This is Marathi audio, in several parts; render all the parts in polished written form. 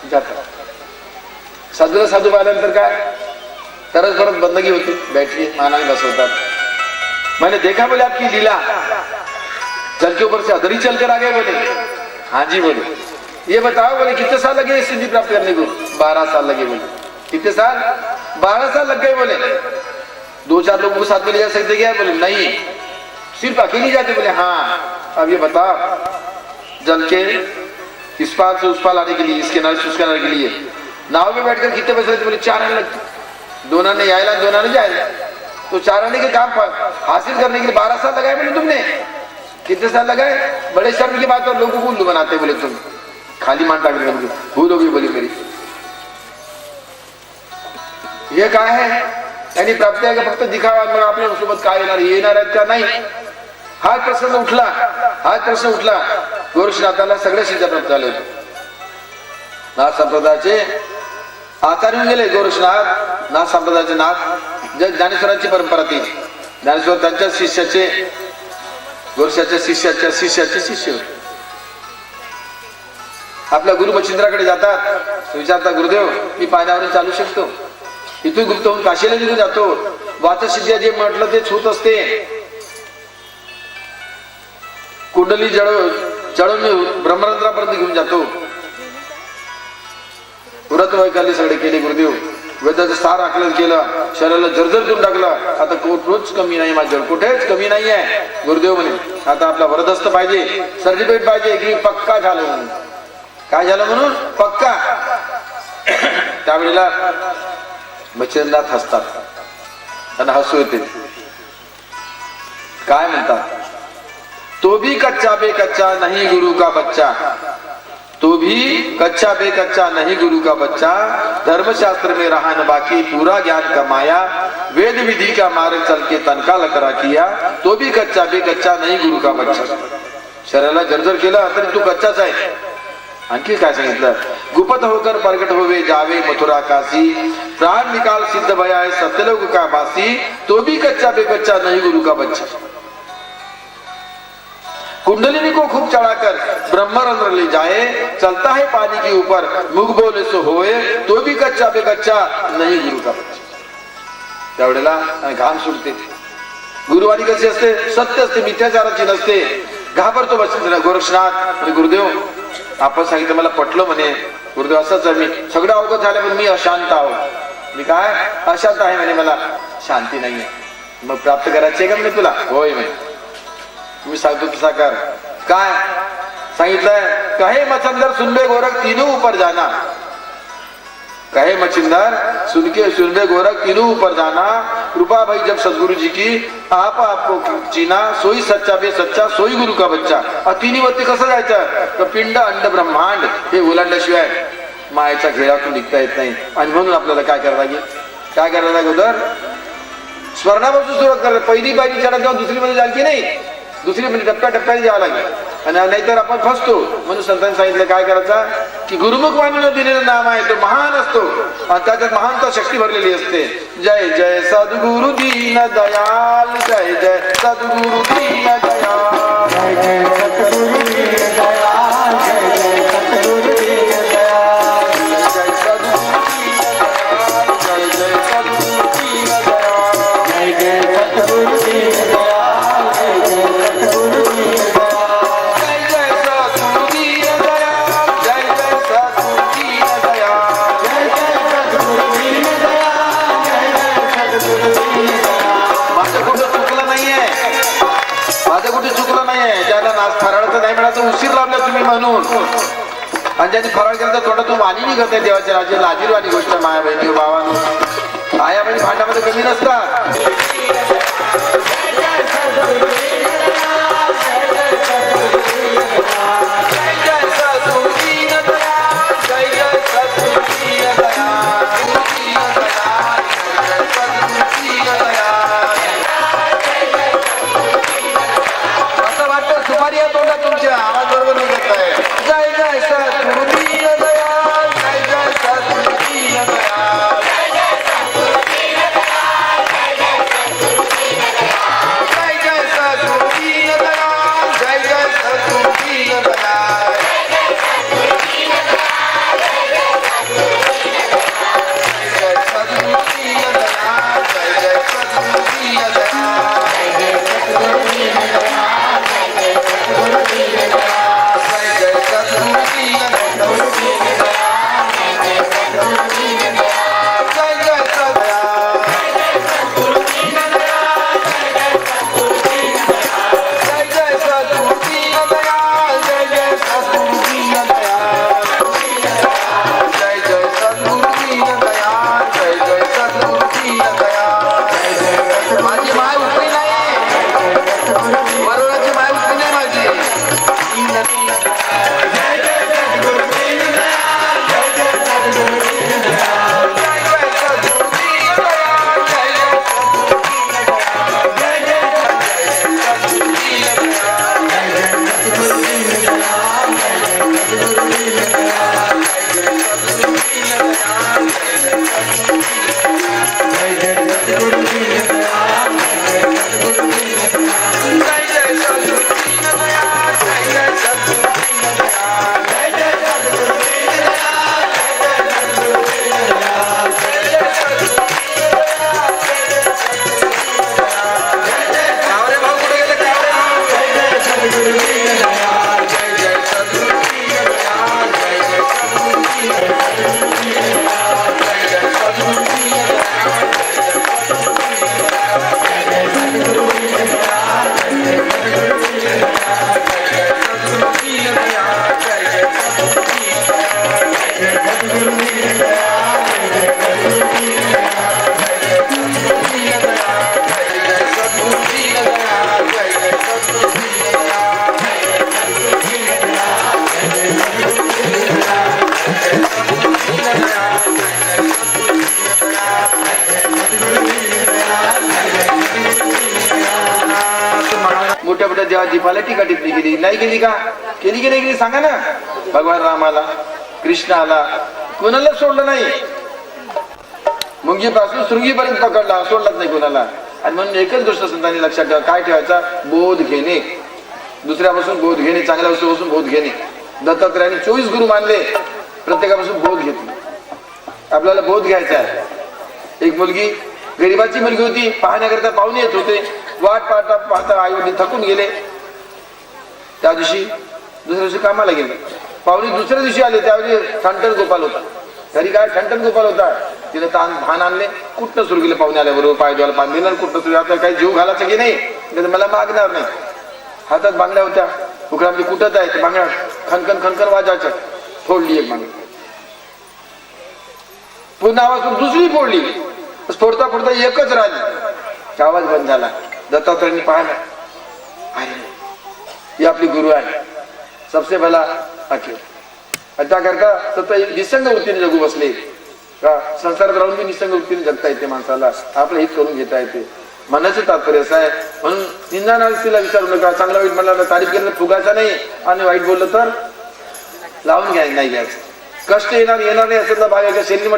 जातात। साधूला साधू पाहिल्यानंतर काय तरच परत बंदगी होती, बॅटरी मानाने बसवतात। मैंने देखा बोले आपकी लीला, जल के ऊपर से अधरी चल कर आ गए बोले। हाँ जी बोले, ये बताओ बोले कितने साल लगे सिद्धि प्राप्त करने को? 12 साल लगे बोले। कितने साल? 12 साल लग गए बोले। 2-4 लोगों को साथ में ले जा सकते क्या? बोले नहीं, सिर्फ अकेले जाते। बोले हाँ। अब ये बता, जल के इस पार से उस पार लाने के लिए, इसके किनारे से उस किनारे के लिए नाव में बैठकर कितने पैसे लगते? बोले 4 आने लगते। 2 आने आएला, 2 आने जाएगा, तो 4 आने के काम हासिल करने के लिए 12 साल लगाए बोले तुमने। कितने साल लगाए? बड़े शर्म की बात, और लोगों को उल्लू बनाते बोले तुम, खाली मान टाक भूल होगी बोली मेरी। ये काय है? यांनी प्राप्ती आहे का फक्त दिखावा? मग आपल्या सोबत काय येणार आहेत का? नाही। हा प्रश्न उठला। गोरक्षनाथाला सगळे सिद्ध प्राप्त झाले होते। नाथ संप्रदायाचे आचार्य गेले गोरक्षनाथ। नाथ संप्रदायाचे नाथ ज्ञानेश्वरांची परंपरा ती। ज्ञानेश्वर त्यांच्या शिष्याचे, गोरक्षाच्या शिष्याच्या शिष्याचे शिष्य होते। आपल्या गुरु मच्छिंद्राकडे जातात, विचारता गुरुदेव मी पाण्यावरून चालू शकतो? इथून गुप्त होऊन काशीला निघून जातो, वाचसिद्धी जे म्हटलं तेच होत असते। कुंडली चढवून ब्रह्मरंध्रापर्यंत घेऊन जातो। व्रत वैकल्य सगळे केले गुरुदेव, वेदाचं सार आकलन केलं, शरीराला जर्जर करून टाकलं। आता कुठेच कमी नाही माझ्यावर, कुठेच कमी नाही आहे। गुरुदेव म्हणे आता आपला वरदस्त पाहिजे, सर्टिफिकेट पाहिजे की पक्का झालं म्हणून। काय झालं म्हणून? पक्का। त्यावेळेला मच्छिंद्रनाथ हसतात, त्यांना हसू येते। काय म्हणतात? तो भी कच्चा बेकच्चा नहीं गुरु का बच्चा, तो भी कच्चा बेकच्चा नहीं गुरु का बच्चा, धर्मशास्त्र में रहा न बाकी पूरा ज्ञान कमाया, वेद विधि का मार्ग चल के तनका लकरा किया, तो भी कच्चा बेकच्चा नहीं गुरु का बच्चा। शरीराला जर्जर केलं तरी तू कच्चाच आहे। आणखी काय सांगितलं? गुपत होकर प्रगट होवे जावे मथुरा काशी, प्राण निकाल सिद्ध भया है सत्यलोक का बासी, तो भी कच्चा बेकच्चा नहीं गुरु का बच्चा। कुंडलिनी को खूब चढ़ाकर ब्रह्मरंध्र ले जाए, चलता है पानी के ऊपर मुख बोले सो होए, तो भी कच्चा बेकच्चा नहीं गुरु का बच्चा। त्यावेळेला घाम सुटते। गुरुवाणी कशी असते? सत्य असते, मिथ्याचाराची नसते। घाबरतो बसला गोरक्षनाथ। गुरुदेव आपण सांगितलं मला पटलं म्हणे। गुरुदेव असंच आहे, मी सगळं अवगत झालं पण मी अशांत आहो। मी काय अशांत आहे म्हणे, मला शांती नाहीये। मग प्राप्त करायची आहे का म्हणे तुला? होय म्हणे, मी सांगतो तसा कर। काय सांगितलंय? कहे मच्छिंदर सुनबे गोरख तीनों ऊपर जाना, कहे मच्छिंदर सुनबे गोरख तीनों ऊपर जाना, कृपा भाई जब सदगुरु जी की आपको चीना, सोई सच्चा बे सच्चा सोई गुरु का बच्चा। तिन्ही वरती कसं जायचं? तर पिंड अंड ब्रह्मांड हे ओलांडल्याशिवाय मायेच्या घेरातून निघता येत नाही। आणि म्हणून आपल्याला काय करायला लागेल? काय करायला लागेल? उदर स्वर्णापासून सुरुवात करायला। पहिली बाईची चढत जेव्हा दुसरी मध्ये जाल की नाही, दुसरी म्हणजे टप्प्याटप्प्याने जावं लागेल। आणि नाहीतर आपण फसतो। म्हणून संतांनी सांगितलं काय करायचं की गुरुमुख वाणीला दिलेलं नाम आहे तो महान असतो आणि त्याच्यात महानता शक्ती भरलेली असते। जय जय सद्गुरु दीन दयाल, जय जय सद्गुरु दीन दयाल, जय जय सद्गुरु दीन दयाल, जय जय सद्गुरु दीन दयाल, जय सद्गुरु दीन दयाल, जय जय सद्गुरु दीन दयाल, जय जय सद्गुरु दीन फराळाचं नाही मिळालं उशीर लावला तुम्ही म्हणून। आणि ज्यांनी फराळ केला तर तोंडातून वाणी निघत आहे देवाच्या राज्याला। लाजीरवाणी गोष्ट माया बहिणी बाबांनो, आया बहिणी भांड्यामध्ये कमी नसतात। जय जय हरिफाला टीका टिप्पणी केली नाही केली का? केली की नाही केली सांगा ना. भगवान रामाला कृष्णाला कोणाला सोडलं नाही. मुंगीपासून शृंगीपर्यंत पकडला, सोडलाच नाही कोणाला. आणि म्हणून एकच गोष्ट संतांनी लक्षात ठेवा, काय ठेवायचा? बोध घेणे. दुसऱ्यापासून बोध घेणे, चांगल्या वस्तूपासून बोध घेणे. दत्तात्रयाने 24 गुरु मानले, प्रत्येकापासून बोध घेतले. आपल्याला बोध घ्यायचा आहे. एक मुलगी, गरीबाची मुलगी होती, पाहण्याकरता पाहुणे येत होते. वाट पाहता पाहता आई वडील थकून गेले. त्या दिवशी दुसऱ्या दिवशी कामाला गेले. पाहुणे दुसऱ्या दिवशी आले, त्यावेळी ठणठण गोपाल होता घरी. काय ठणठण गोपाल होता? तिने धान आणले. कुठनं सुरू केलं? पाहुणे आल्याबरोबर पाय द्वायला पान दिलं. कुठनं सुरू? आता काही जीव घालायचं की नाही, मला मागणार नाही. हातात बांगड्या होत्या. उकडामध्ये कुठत आहे ते बांगड्या खनखन खनखन वाजायचं. फोडली एक बांगडी, पुन्हा आवाज दुसरी फोडली. फोडता फोडता एकच राहिली. आवाज बंद झाला. दत्तात्रयांनी पाहिलं, ही आपली गुरु आहे, सबसे भला अखेर. त्याकरता तर निसंग वृत्तीने जगू बसले का? संसारात राहून मी निसंग वृत्तीने जगता येते माणसाला, आपलं हित करून घेता येते. मनाचं तात्पर्य असं आहे. म्हणून निंदा नास्तीला विचारू नका. चांगला वाईट म्हणला तर तारीफ केलं तर फुगायचा नाही, आणि वाईट बोललं तर लावून नाही घ्यायचं. कष्ट येणार नाही असं भाग आहे का? शरीर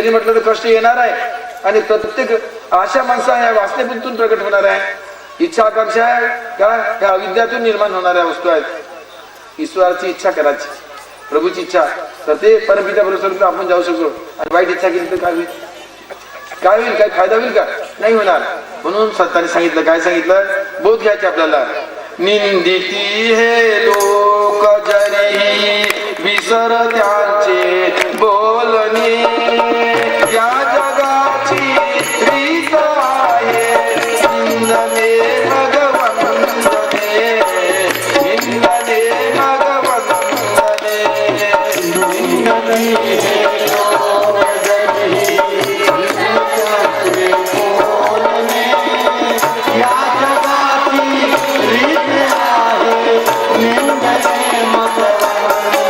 म्हटलं तर कष्ट येणार आहे. आणि प्रत्येक आशा माणसा या वासनेतून प्रकट होणार आहे. इच्छा आकांक्षा आहे का? ह्या अविद्यातून निर्माण होणाऱ्या वस्तू आहेत. ईश्वराची इच्छा करायची, प्रभूची इच्छा, तर ते परमपिता बरोबर आपण जाऊ शकतो. आणि वाईट इच्छा केली तर काय होईल? काय फायदा होईल का? नाही होणार. म्हणून संतांनी सांगितलं, काय सांगितलं? बोध घ्यायचे आपल्याला. निंदिती हे लोक जरी विसर त्यांचे बोलणे, या जगाची रीत आहे निंदने भगवंतने, निंदने भगवंतने. निंदने हे लोक जरी बोलणे, या जगाची रीत आहे निंदने भगवंतने.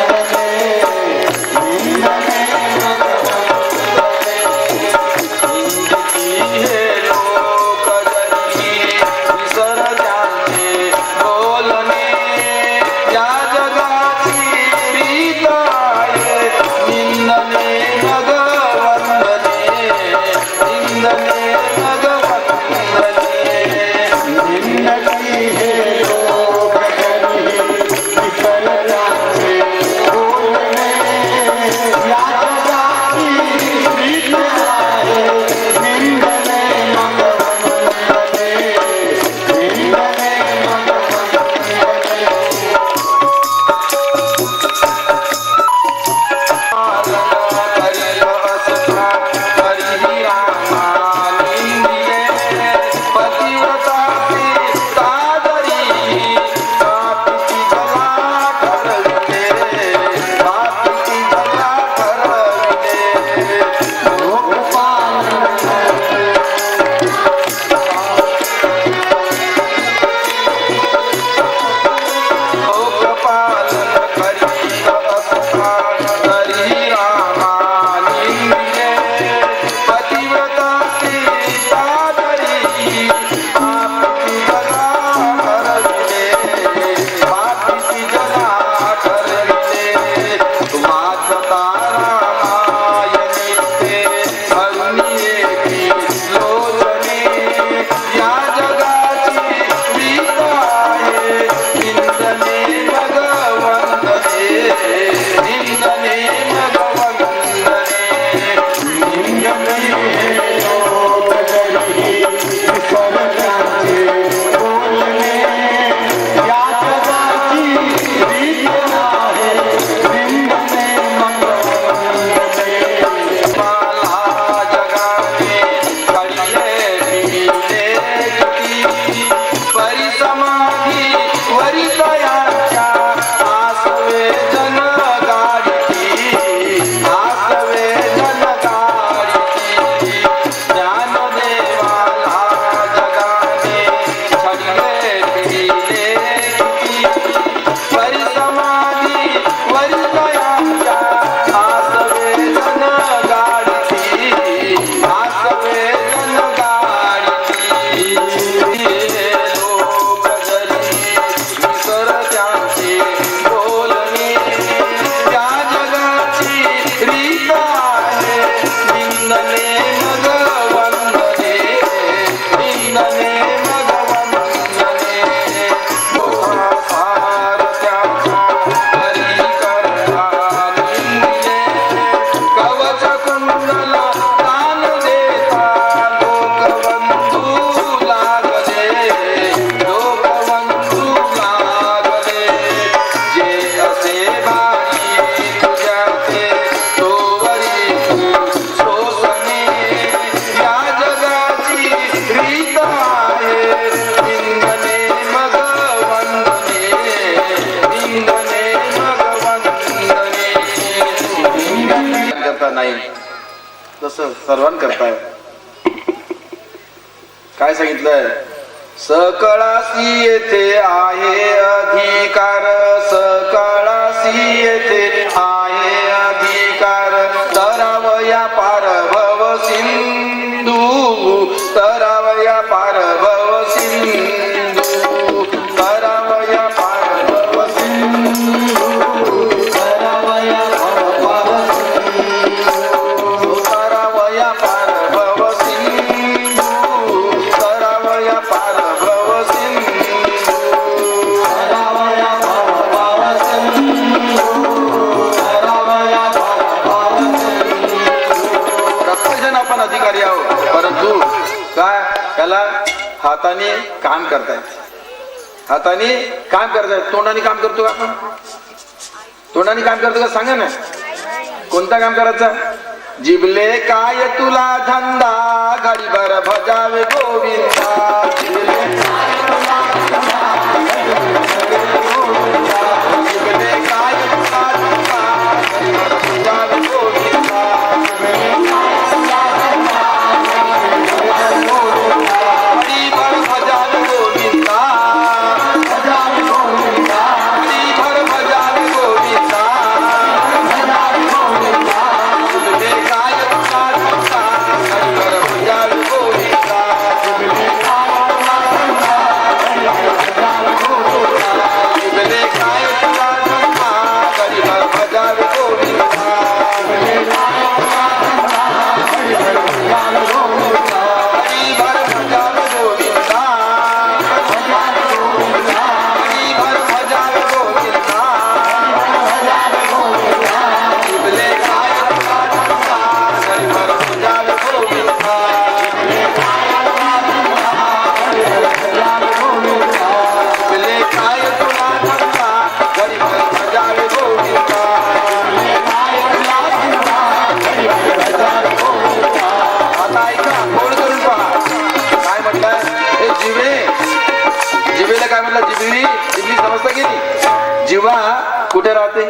का नाही? तसं सर्वांना करताय. काय सांगितलंय? सकळासी येथे आहे अधिकार, सकळासी येथे आहे अधिकार, तरावया पार भव सिंधू, तरावया पार भव सिंधू, तरावया पार भव सिंधू, तरावया पार सिंधू, तरावया पार भव सिंधू, तरावया पार भव सिंधू, तरावया पार भव सिंधू, तरावया पार भव सिंधू. प्रत्येकजण आपण अधिकारी आहोत, परंतु काय त्याला हाताने काम करतायत, हाताने काम करतायत. तोंडाने काम करतो का आपण? तोंडाने काम करतो का सांगा ना, कोणता काम करायचा? जिबले काय तुला धंदा, घडीभर भजावे गोविंदा, जिबले काय तुला धंदा, जिबले काय तुला धंदा, घडीभर भजावे गोविंदा, घडीभर भजावे गोविंदा, भजावे गोविंदा, घडीभर भजावे गोविंदा, भजावे गोविंदा, जिबले काय तुला धंदा, घडीभर भजावे गोविंदा, जिबले काय तुला धंदा, घडीभर भजावे गोविंदा, जिबले काय तुला धंदा, घडीभर भजावे गोविंदा, जिबले काय तुला धंदा, घडीभर भजावे गोविंदा, घडीभर भजावे गोविंदा, भजावे गोविंदा, घडीभर भजावे गोविंदा, भजावे गोविंदा, जिबले काय तुला धंदा, घडीभर भजावे गोविंदा, जिबले काय तुला धंदा, घडीभर भजावे गोविंदा, जिबले काय तुला धंदा, घडीभर भजावे गोविंदा, जिबले काय तुला धंदा, घडीभर भजावे गोविंदा. आता ऐका, बोल करून पहा काय म्हटलंय. हे जिवे, जिवेला काय म्हटलं? जिबली, जिबली समजतं की नाही? जिवा कुठे राहते?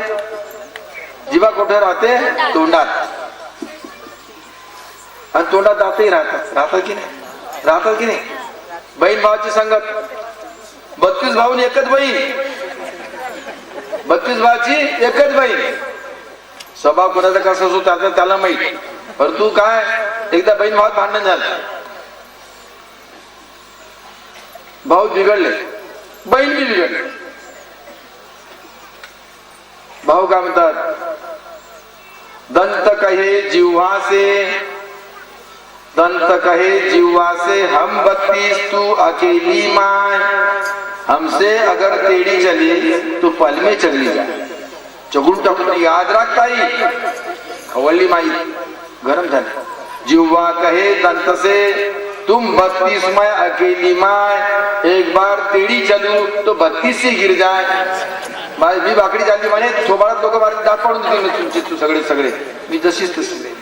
जिवा कुठे राहते? तोंडात. आणि तोंडात दातही राहतात, राहतात की नाही? राहतात की नाही? बहीण भावाची संगत, 32 भाऊन एकच बहीण, 32 भावाची एकच बहीण. स्वभाव कोणाचा कसा असतो त्याला माहित. परंतु काय, एकदा बहीण भावात भांडण झालं, भाऊ बिघडले, बहीण बी बिघडले. भाऊ काय म्हणतात? दंत कहे जिह्वा से, दंत कहे जिह्वा से, हम 32 तू अकेली माय, हमसे अगर टेढ़ी चली तो पल में चली जाए. चगुन टाकून याद राखताई, खवळली माई, गरम झाली. जिह्वा कहे दंत से, तुम 32 में अकेली माय, एक बार टेढ़ी चलू तो 32 से गिर जाए. मी बाकडी चालली म्हणे, थोबाडात लोक मारे, दात पाडून दिले तुमचे, तू सगळे सगळे, मी जशीच तशी.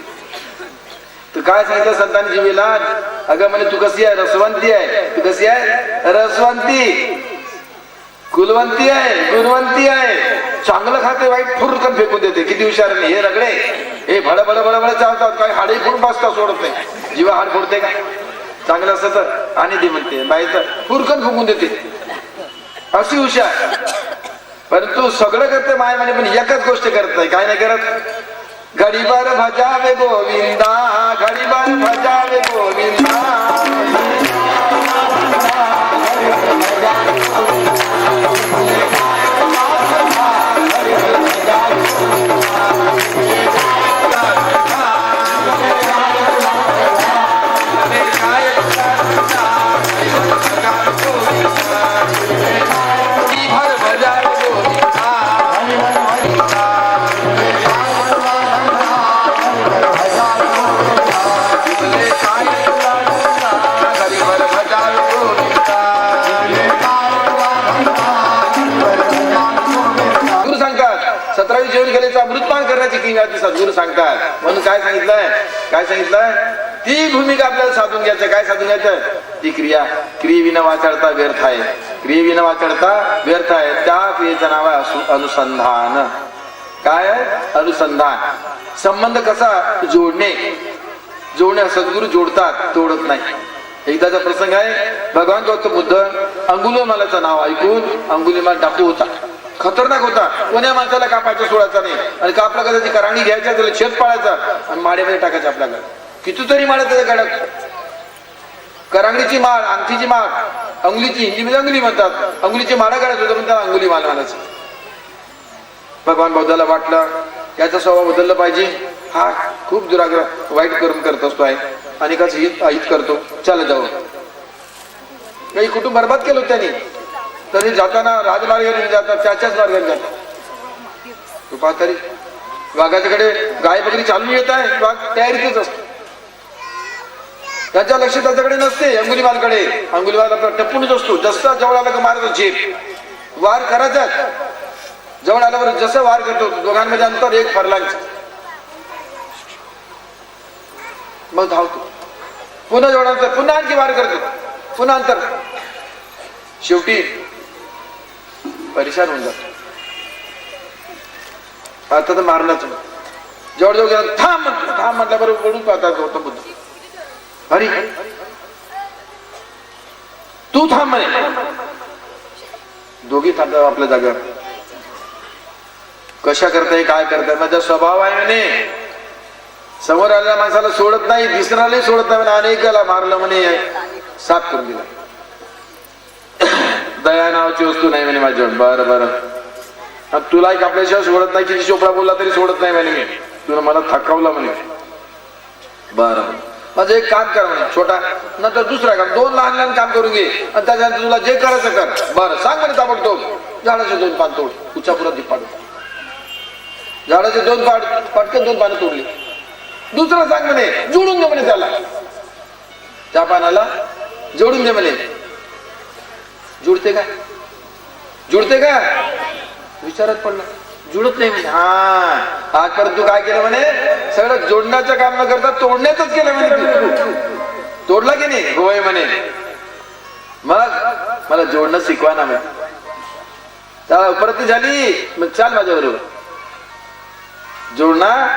तर काय सांगितलं संतांनी जिवेला? अगं म्हणे तू कशी आहे? रसवंती आहे. तू कशी आहे? रसवंती. कुलवंती आहे, गुणवंती आहे. चांगलं खाते, वाईट फुरकन फेकून देते. किती हुशार नाही हे रगडे, हे भड भड भड भड चालतात, काही हाडही फोडून बसता सोडत नाही. जीवा हाड फोडते का? चांगलं असत तर आणि ती म्हणते बाईचं फुरकन फुकून देते, अशी हुशार. परंतु सगळं करते माय म्हणे, पण एकच गोष्ट करत नाही. काय नाही करत? घडीभर भजावे गोविंदा, घडीभर भजावे गोविंदा, अमृतपान करण्याची किंवा सद्गुरू सांगतात. म्हणून काय सांगितलंय? काय सांगितलंय? ती भूमिका आपल्याला साधून घ्यायचं. काय साधून घ्यायचं? ती क्रिया. क्रियेविना वाचडता व्यर्थ आहे. क्रियेविना वाचडता व्यर्थ आहे. त्या क्रियेचं नाव आहे अनुसंधान. काय अनुसंधान, संबंध कसा जोडणे सद्गुरू जोडतात, तोडत नाही. एकदाचा प्रसंग आहे, भगवान गौतम बुद्ध अंगुलीमालाचं नाव ऐकून, अंगुलीमाल डाकू होता, खतरनाक होता, कोण्या माणसाला कापायचं सोडायचा नाही, आणि कापला का त्याची करांगी घ्यायच्या, त्याला छेद पाडायचा आणि माळेमध्ये टाकायचं आपल्याकडे. कितीतरी माळ त्याच्या गळ्यात, करांगडीची माळ, अंगठीची माळ, अंगुलीची, हिंदीमध्ये अंगुली म्हणतात, अंगुलीची माळा गळ्यात होतं, पण त्याला अंगुली माल म्हणायचं. भगवान बौद्धाला वाटलं याचा स्वभाव बदलला पाहिजे, हा खूप दुराग्रह वाईट कर्म करत असतो आहे, अनेकाच हित करतो, चला जाऊ. काही कुटुंब बरबाद केलं त्यांनी, तरी जाताना राजमार्गाने जातात, त्याच्याच मार्गाने जातात. तू पाहता तरी वाघाच्याकडे गाय बकरी चालून येत आहे, वाघ तयारीतच असतो, त्याच्या लक्ष त्याच्याकडे नसते. अंगुलीमालकडे, अंगुलीमाल आपला टपूनच असतो, जसा जवळ आला का मारतो झेप, वार करायचा. जवळ आल्यावर जसं वार करतो, दोघांमध्ये अंतर 1 फरलांग, मग धावतो, पुन्हा जवळ अंतर, पुन्हा आणखी वार करतो, पुन्हा अंतर, शेवटी परेशान होऊन जातो. आता तर मारलाच, जवळ जवळ गेला, थांब म्हटल्याबरोबर वळून पाहतात गौतम बुद्ध, अरे तू थांब म्हणे. दोघी थांबतात आपल्या जागेवर. कशा करताय, काय करताय, माझा स्वभाव आहे म्हणे, समोर आलेल्या माणसाला सोडत नाही, दिसणारे सोडत नाही म्हणे, अनेकाला मारलं म्हणे, साफ करून दिला. दया नावाची वस्तू नाही म्हणे माझ्यावर. बरं बरं, तुला एक आपल्याशिवाय सोडत नाही, किती चोपडा बोलला तरी सोडत नाही म्हणे मी, तुला मला थकवलं म्हणे. बरं, माझं एक काम कर म्हणे छोटा, नंतर दुसरा काम, 2 लहान लहान काम करून घे, आणि त्याच्यानंतर तुला जे करायचं कर. बरं सांग म्हणे ताबडतोब. झाडाचे 2 पान तोड, उच्चापुरात दीप पाडू. झाडाचे 2 पटकन 2 पानं तोडली. दुसरं सांग म्हणे, जोडून दे म्हणे त्याला, त्या पानाला जोडून दे म्हणे. जुळते का, जुळते का विचारत पडला, जुळत नाही म्हणे. हा, आजपर्यंत तू काय केलं म्हणे, सगळं जोडण्याचं काम न करता तोडण्याचंच केलं म्हणे. तोडला की नाही, होय म्हणे. मग मला जोडणं शिकवा ना म्हणे. त्याला उपरती झाली, मग चाल माझ्या बरोबर, जोडणं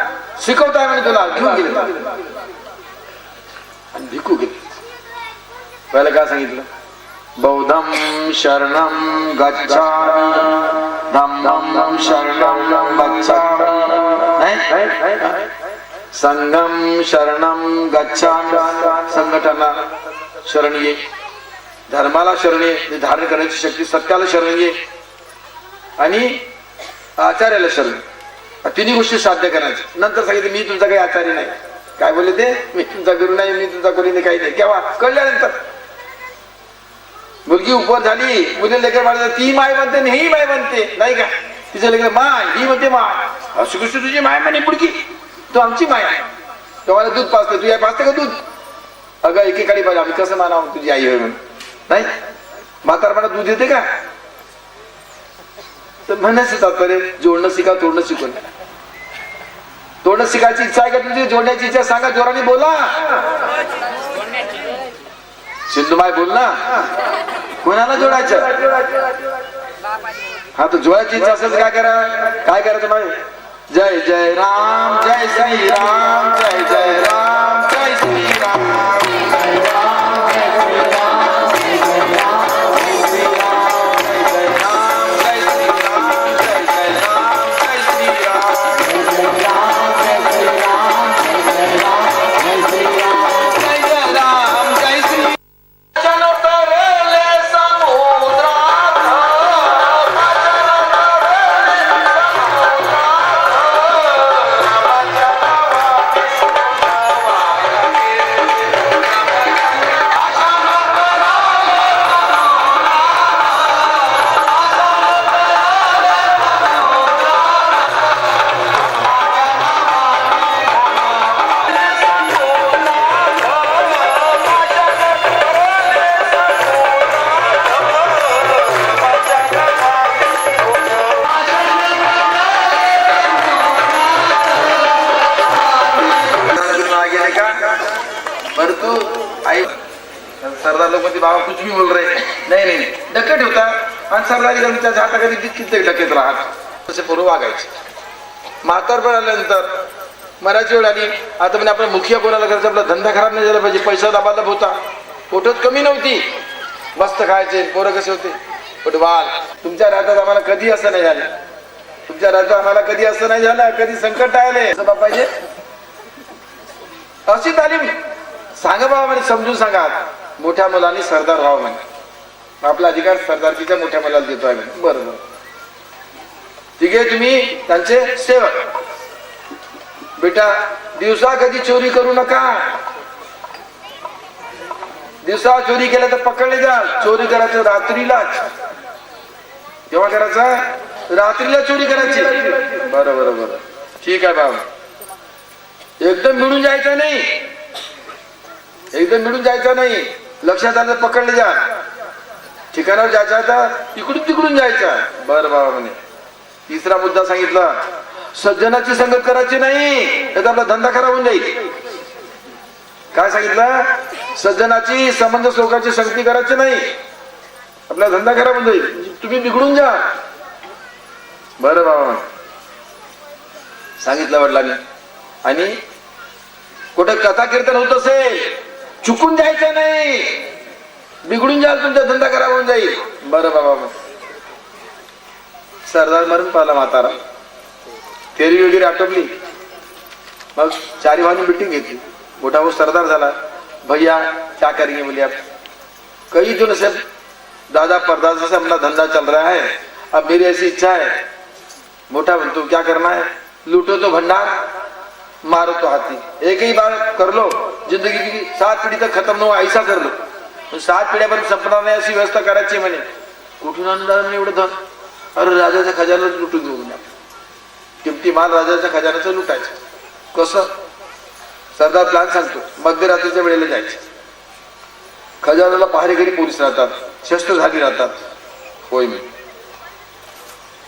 शिकवताय म्हणे तुला. घेऊन गेले आणि भिकू गेले. पहिलं काय सांगितलं, बौद्धं शरणं गच्छामि, धम्मं शरणं गच्छामि, संघं शरणं गच्छामि, संघटना शरण ये, धर्माला शरण ये, धारण करण्याची शक्ती, सत्याला शरण ये, आणि आचार्याला शरण. 3 गोष्टी साध्य करायच्या. नंतर सांगितलं मी तुमचा काही आचार्य नाही. काय बोलले ते, मी तुमचा गुरु नाही, मी तुमचा कोणी नाही, काही नाही. केव्हा कळल्यानंतर. मुलगी उपवर झाली, मुली लेकर बाळ, ती माय म्हणते, ही माय म्हणते, नाही का, तिचं लेकर माय, ही म्हणते माय, अशी गोष्ट तुझी माय म्हणे, पुढकी तो आमची माय आहे. तुम्हाला दूध पाजते, तुझी आई पाजते का दूध? अगं एकेकाळी पाहिजे, आम्ही कसं मानावं तुझी आई होय म्हणून, नाही म्हातारपणा दूध येते का? तर म्हणायचं तात्पर्य, जोडणं शिका, तोडणं शिकवण. तोडणं शिकायची इच्छा आहे का तुझी, जोडण्याची इच्छा सांगा, जोराने बोला. सिंधुमाय बोल ना, कोणाला जोडायचं? हा, तर जोडायची इच्छा असेल तर काय करायचं माहिती? जय जय राम, जय श्री राम, जय जय राम, जय श्री राम, जय राम, जय श्री राम, जय जय राम, जय श्री राम, जय जय राम, जय श्री राम, जय जय राम, जय श्री राम, जय जय राम, जय श्री राम, जय जय राम, जय श्री राम, जय जय राम, जय श्री. सरदार लोक म्हणते बाबा कुछ भी बोल रहे, नाही डकेत होता, आणि सरदारी त्याच्या हाताखाली किती डकेत राहत, तसे पूर्व वागायचे. म्हातारपण आल्यानंतर मराठी वेळ आली, आता म्हणजे आपला मुखिया कोणाला करायचा, आपला धंदा खराब नाही झाला पाहिजे, पैसा दाबाला होता, पोटात कमी नव्हती, मस्त खायचे, पोरं कसे होते फुटबॉल. तुमच्या राज्यात आम्हाला कधी असं नाही झालं, तुमच्या राज्यात आम्हाला कधी असं नाही झालं, कधी संकट आले असं पाहिजे. अशी तालीम सांगा बाबा म्हणे, समजून सांगा. मोठ्या मुलांनी सरदार व्हावं म्हणे, आपला अधिकार सरदारकीच्या मोठ्या मुलाला देतोय म्हणे. बरोबर, ठीक आहे, तुम्ही त्यांचे सेवक. बेटा दिवसा कधी चोरी करू नका, दिवसा चोरी केलं तर पकडले जा. चोरी करायचं रात्रीलाच. केव्हा करायचं? रात्रीला चोरी करायची. बरोबर बरोबर, ठीक आहे बाबा. एकदम मिळून जायचं नाही, एकदम मिळून जायचं नाही. लक्षात आलं पकडले जा. ठिकाणावर जायचं आता इकडून तिकडून जायचं. बरं बाबा म्हणे. तिसरा मुद्दा सांगितला, सज्जनाची संगत करायची नाही, तर आपला धंदा खराब होऊन जाईल. काय सांगितलं? सज्जनाची संबंध लोकांची संगती करायची नाही, आपला धंदा खराब होऊन जाईल, तुम्ही बिघडून जा. बरं बाबा सांगितलं वडिलांनी. आणि कुठे कथा कीर्तन होत असेल चुकून जायचं नाही, बिघडून जाल, तुमचा धंदा खराब होऊन जाईल. बरं बाबा. सरदार मरून पाहिला म्हातारा, फेरी वगैरे आटोपली. मग चारी भावांनी मीटिंग घेतली. मोठा भाऊ सरदार झाला. भैया क्या करेंगे बोले आप? कई दिनों से दादा परदादा से अपना धंधा चल रहा है, अब मेरी ऐसी इच्छा है. मोटा तो क्या करना है? लूटो तो भंडार, मारो तो हाथी. एक ही बार कर लो, जिंदगी की 7 पिढी तक खत्म न हो ऐसा कर लो. 7 पिढ्यापर्यंत संपणार नाही अशी व्यवस्था करायची म्हणे. कुठून आणणार एवढं धन? अरे राजाच्या खजानाच लुटून घेऊ म्हणे. किमती माल राजाच्या खजानाचं लुटायचं. कसं? सरदार प्लॅन सांगतो. मध्यरात्रीच्या वेळेला जायचं. खजानाला पहारेकरी पोलीस राहतात, शस्त्रधारी राहतात. होय मी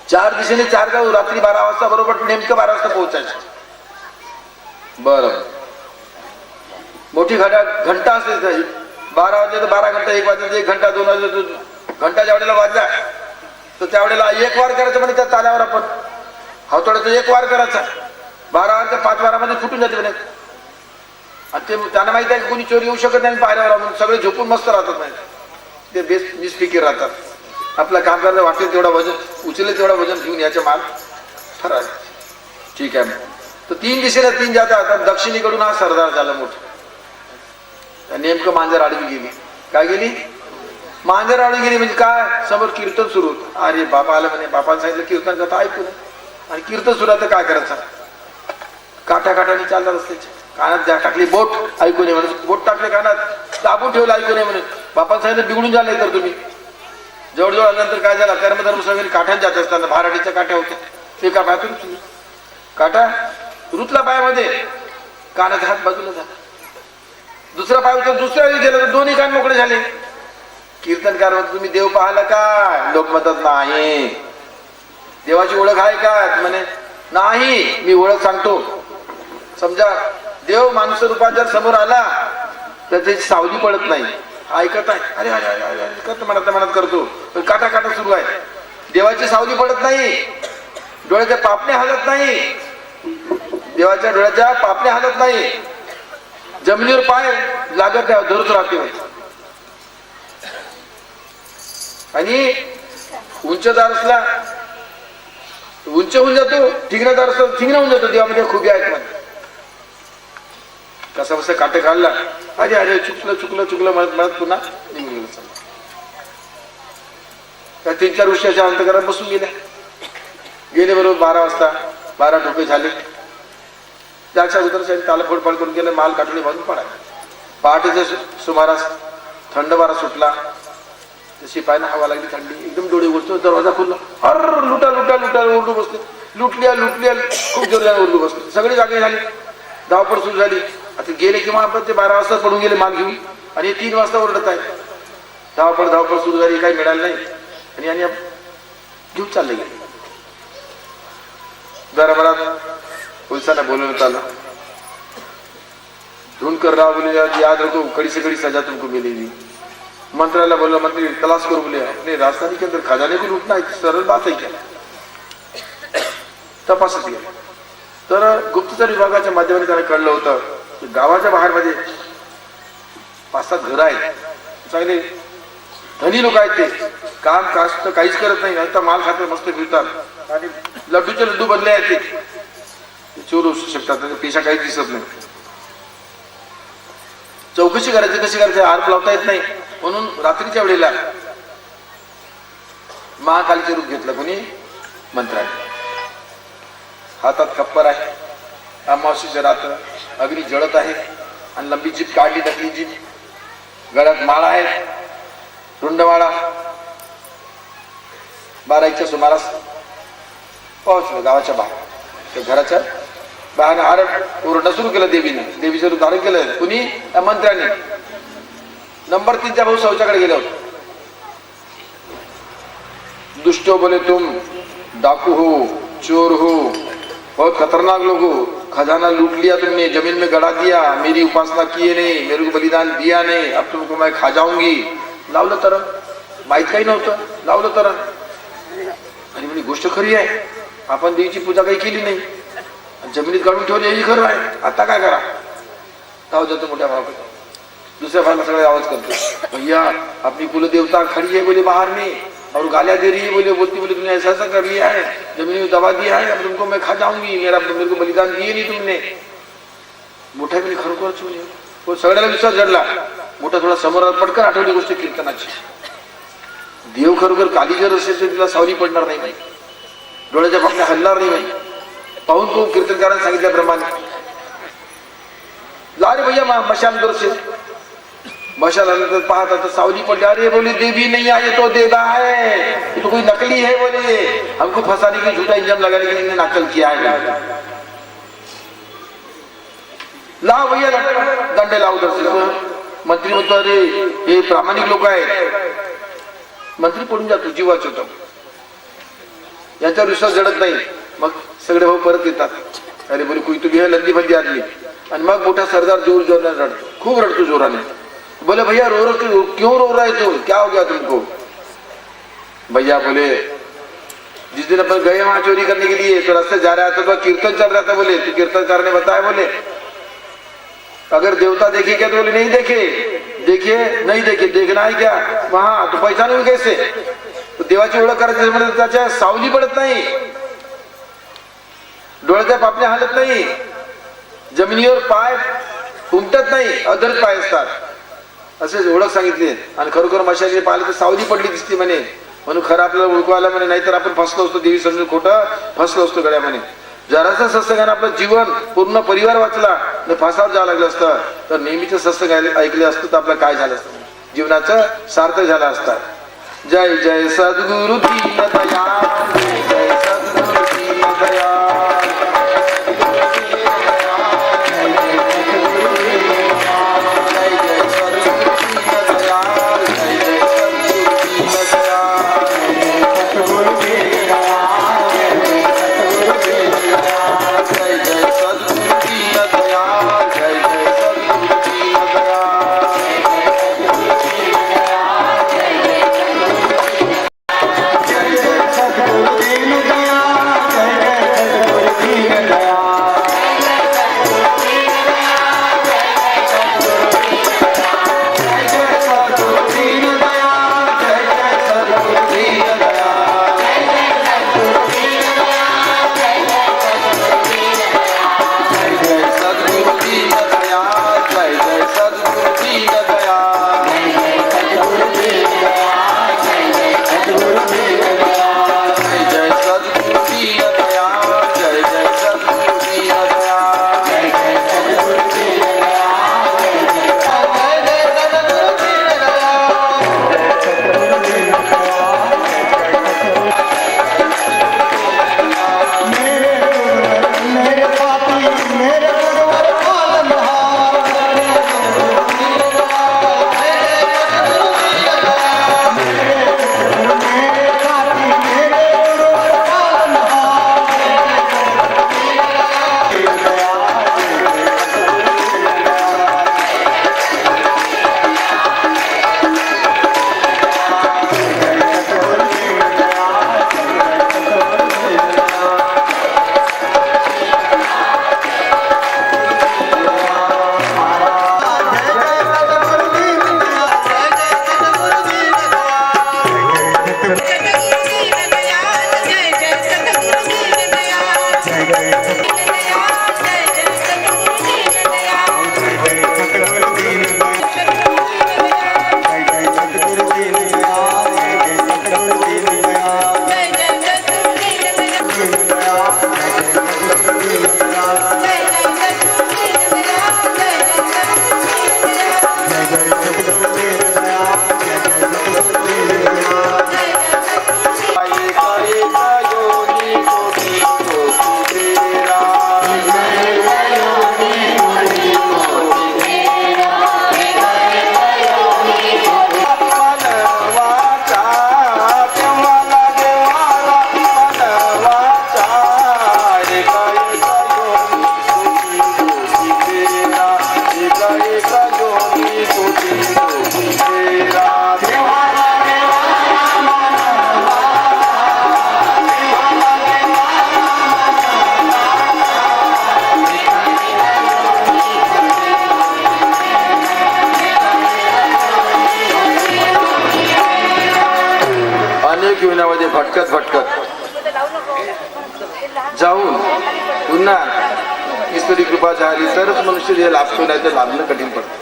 4 दिशेने 4 गाव. रात्री 12 वाजता बरोबर नेमकं 12 वाजता पोहोचायचं. बरं, मोठी घंटा असते 12 वाजले तर 12 घंटा, 1 वाजले 1 घंटा, 2 वाजले 2 घंटा. ज्या वेळेला वाजला तर त्यावेळेला 1 वार करायचं म्हणे. त्या ताल्यावर आपण हावतोड्याचा 1 वार करायचा. 12 वाजता 5 वारामध्ये फुटून जाते म्हणे. आणि ते त्यांना माहिती आहे की कोणी चोरी येऊ शकत नाही पायऱ्यावर. म्हणून सगळे झोपून मस्त राहतात नाही, ते बेस निस्फिकीर राहतात. आपलं काम करायला वाटेल तेवढा वजन उचलेल तेवढा वजन घेऊन याच्या माल ठराव. ठीक आहे. तर 3 दिशेला 3 जातात. दक्षिणेकडून हा सरदार झाला मोठा. नेमकं मांजर आडवी गेली. काय गेली? मांजर आडवी गेली. म्हणजे काय? समोर कीर्तन सुरू होतं. अरे बाबा आलं म्हणे. बापाने सांगितलं कीर्तन कथा ऐकू नये. आणि कीर्तन सुरू तर काय करायचं? काठाकाठाने चालणार असते. कानात ज्या टाकली बोट ऐकू नये म्हणून, बोट टाकले कानात, दाबून ठेवलं ऐकू नये म्हणून. बापाने सांगितलं बिघडून झाले तर तुम्ही. जवळजवळ आल्यानंतर काय झालं? कर्मधर्म सगळे काठ्यात जात असताना भाराडीच्या काठ्या होत्या. एका पायातून काटा रुतला पायामध्ये, कानाचा हात बाजूला झाला. दुसरा पाय होता, दुसऱ्या वेळी गेला तर दोन्ही कान मोकळे झाले. कीर्तनकार म्हणतो तुम्ही देव पाहिला का? लोक म्हणतात नाही. देवाची ओळख आहे का? म्हणे नाही. मी ओळख सांगतो. समजा देव माणूस रूपात जर समोर आला तर त्याची सावली पडत नाही. ऐकत आहे, अरे अरे अरे अरे करतो, मनात करतो, पण काटा काटा सुरू आहे. देवाची सावली पडत नाही, डोळ्याच्या पापण्या हलत नाही, देवाच्या डोळ्याच्या पापण्या हलत नाही. जमिनीवर पाय लागत नाही, धरत राहते. आणि उंचदार असला उंच होऊन जातो, ठिगणादार असला ठिगणा होऊन जातो. देवामध्ये खूप आहेत म्हणजे. कसा बसा काटे खाल्ला, अरे अरे चुकलं म्हणत पुन्हा निघून गेलं. 3-4 वर्षाच्या अंतकरात बसून गेले बरोबर 12 वाजता. 12 ठोके झाले. त्याच्या अगोदर त्याला फोडफाड करून गेलं. माल काटोळी बांधून पडायला. पहाटेच्या सुमारास थंड वारा सुटला. शिपायांना हवा लागली, थंडी. एकदम डोळे उघडतो, दरवाजा खुलला. अर लुटा ओरडू बसले. लुटल्या खूप जोरदार ओरडू बसले. सगळी जागे झाली. धावपळ सुरू झाली. आता गेले किंवा आपण ते 12 वाजता पडून गेले माल घेऊन, आणि 3 वाजता ओरडत आहे. धावपळ सुरू झाली. काही मिळालं नाही. आणि घेऊन चालले गेले. दरबारात पोलिसांना बोलवण्यात आलं. ढूंढकर राव बोले याद रखो, कड़ी से कड़ी सजा तुमको मिलेगी. मंत्र्याला बोला, मंत्री तलाश करो बोले अपने राजधानी के अंदर खजाने को लूटना एक सरल बात है क्या? तपासत गेले. तर गुप्तचर विभागाच्या माध्यमाने त्याला कळलं होतं की गावाच्या बाहेर मध्ये 5-7 घरं आहेत, चांगले धनी लोक आहेत, ते काम कास्त काहीच करत नाही, आता माल खाते मस्त फिरतात आणि लड्डूचे लड्डू बनले आहेत, ते चोर असू शकतात, त्यांचा पेशा काहीच दिसत नाही. चौकशी करायची कशी करायची आरोप लावता येत नाही, म्हणून रात्रीच्या वेळेला महाकालीचे रूप घेतलं कोणी, मंत्र्याने. हातात खप्पर आहे, अमावस्येच्या रात्र अग्नी जळत आहे आणि लंबी जीप काढली, नकली जीप, गळ्यात माळा आहे, रुंडमाळा. 12च्या सुमारास पोहोचलो गावाच्या बाहेर. घराच्या बाहेर आरड ओरडणं सुरू केलं देवीने. देवीचं रूप धारण केलं कुणी, मंत्र्याने. नंबर 3च्या भाऊ शौचाकडे गेले होते. दुष्टो बोले तुम डाकू हो, चोर हो, बहुत खतरनाक लोग हो, खजाना लूट लिया तुमने, जमीन में गड़ा दिया, मेरी उपासना किए नहीं, मेरे को बलिदान दिया नहीं, अब तुमको मैं खा जाऊंगी. लावलं तर माहित काही नव्हतं, लावलं तर आणि म्हणजे गोष्ट खरी आहे, आपण देवीची पूजा काही केली नाही, जमिनीत काढून ठेवली हे खरं आहे, आता काय करा. धाव जातो मोठ्या भावाकडे. दुसऱ्या भावाला सगळे आवाज करतो, भैया अपनी कुलदेवता खड़ी है बोले बाहर में और गालियां दे रही है, बोले बोलती बोले तुमने ऐसा ऐसा कर लिया है, जमीन में दबा दिया है, अब तुमको मैं खा जाऊंगी, मेरे को बलिदान दिए नहीं तुमने. मोठ्या मी खरोखरच तो सगळ्याला विश्वास जडला. मोठा थोडा समोर पटकन आठवली गोष्ट कीर्तनाची. देव खरोखर काली जर असेल तर तिला सावली पडणार नाही, डोळ्याच्या पाकण्या हलणार नाही. पाहून तो कीर्तनकारांनी सांगितल्याप्रमाणे ला रे भैया मशाल दर्शेल. मशाल आल्यानंतर पाहता तर सावली पडली. अरे बोले देवी नहीं आई तो देगा है, तो कोई नकली है, बोले हमको फंसाने की झूठा इंजाम लगाने के लिए नकल किया है. लाव भैया दंडे लाव दर्शेल. मंत्री म्हणतो अरे हे प्रामाणिक लोक आहेत. मंत्री पडून जातो, जीवाच होतो, याच्यावर विश्वास जडत नाही. मग सगळे भाऊ परत येतात. अरे बोले कोई तुम्ही लंदी फंदी आणली. आणि मग मोठा सरदार जोर जोराने रडतो, खूप रडतो जोराने. बोले भैया रो रो क्यों रो रहे हो, क्या हो गया तुमको. भैया बोले जिस दिन अपन गए वहां चोरी करने के लिए तो रास्ते जा रहा था तो कीर्तन चल रहा था. बोले तो कीर्तनकार ने बताया, बोले अगर देवता देखे क्या, तो बोले नहीं देखे. देखिए नहीं देखे, देखना है क्या वहां, तो पहचानून कैसे. तो देवाची ओळख करायची म्हणजे त्याच्या सावली पडत नाही, डोळ्याच्या पापण्या हलत नाही, जमिनीवर पाय उमटत नाही, अधरच पाय असतात, असे ओळख सांगितली. आणि खरोखर मशाली पाहिलं तर सावली पडली दिसते म्हणे. म्हणून खरं आपल्याला ओळखू आला म्हणे, नाहीतर आपण फसलो असतो, देवी समजून खोटं फसलो असतो गड्या म्हणे. जरासं सत्संगाने आपलं जीवन पूर्ण परिवार वाचला, फासावर जावं लागलं असतं, तर नेहमीच सत्संग ऐकले असतं तर आपलं काय झालं असतं, जीवनाचं सार्थक झालं असतं. जय जय सद्गुरु दीनदयाल, जय सद्गुरु दीनदयाल. सद्गुरु भटकत भटकत जाऊन पुन्हा ईश्वरी कृपा झाली तरच मनुष्य हे लाभतो, नाही तर लाभणं कठीण पडतं.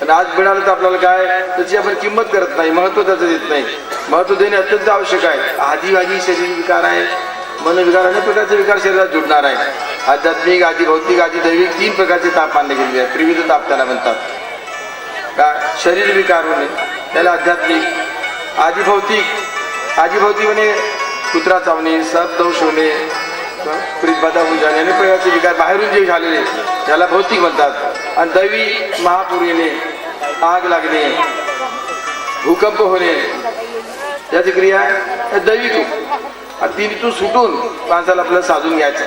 आणि आज मिळालं तर आपल्याला काय, त्याची आपण किंमत करत नाही, महत्व त्याचं देत नाही. महत्व देणे अत्यंत आवश्यक आहे. आदिवादी शरीर विकार आहे, मनोविकार, अनेक प्रकारचे विकार शरीरात जुडणार आहे. आध्यात्मिक, आधी भौतिक, आधी दैविक 3 प्रकारचे ताप मानले गेलेले आहेत. त्रिविध ताप त्याला म्हणतात. का शरीर विकार होणे त्याला आध्यात्मिक, आधी भौतिक म्हणे कुत्रा चावणे, सर्प दोष होणे, प्रीतबाधा होऊन जाणे, अनेक प्रकारचे विकार बाहेरून जे झालेले त्याला भौतिक म्हणतात. आणि दैवी महापूर येणे, आग लागणे, भूकंप होणे, याची क्रिया दैविक रूप. 3 ऋतू सुटून माणसाला आपल्याला साधून घ्यायचं.